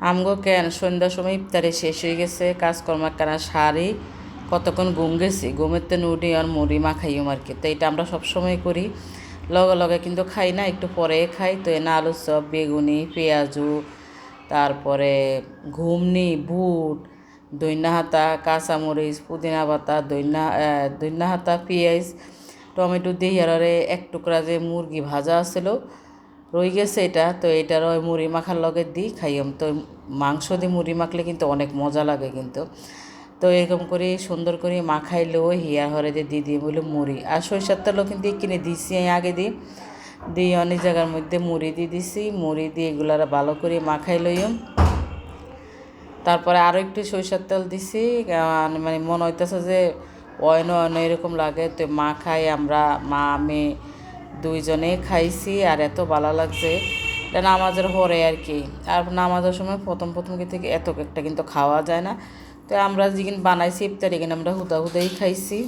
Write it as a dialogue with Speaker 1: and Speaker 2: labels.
Speaker 1: আমগো কেন সন্ধ্যার সময় ইফতারে শেষ হয়ে গেছে কাজকর্ম কেনা সারি কতক্ষণ ঘুম গেছি ঘুমের তো নুডি আর মুড়ি মাখাইও আর কি। তো এটা আমরা সবসময় করি, লগে লগে কিন্তু খাই না, একটু পরে খাই। তো এনে আলুর চপ, বেগুনি, পেঁয়াজু, তারপরে ঘুমনি, বুট, দইনা হাতা, কাঁচামরিচ, পুদিনা পাতা, দইনা হাতা, পেঁয়াজ, টমেটো দিয়ে এরারে এক টুকরা যে মুরগি ভাজা আছিল রয়ে গেছে এটা, তো এটার ওই মুড়ি মাখার লগে দিই খাইম। তো মাংস দিয়ে মুড়ি মাখলে কিন্তু অনেক মজা লাগে কিন্তু। তো এরকম করে সুন্দর করে মাখাইলেও হিয়া হরে দিয়ে দিয়ে বলে মুড়ি আর সরিষার তেলও কিন্তু কিনে দিয়েছি আমি আগে দিয়ে অনেক জায়গার মধ্যে মুড়ি দিয়ে দিছি, মুড়ি দিয়ে এগুলার ভালো করে মাখাই লইম। তারপরে আরও একটু সরিষার তেল দিছি, মানে মনে হইতেছে যে অয়ন অয়ন এরকম লাগে। তো খাই আমরা, মা আমি দুইজনে খাইছি আর এত ভালো লাগছে। এটা নামাজের পরে আর কি। আর নামাজের সময় প্রথম থেকে এত একটা কিন্তু খাওয়া যায় না। তো আমরা যেদিন বানাইছি ইফতার এখানে আমরা হুদাই খাইছি।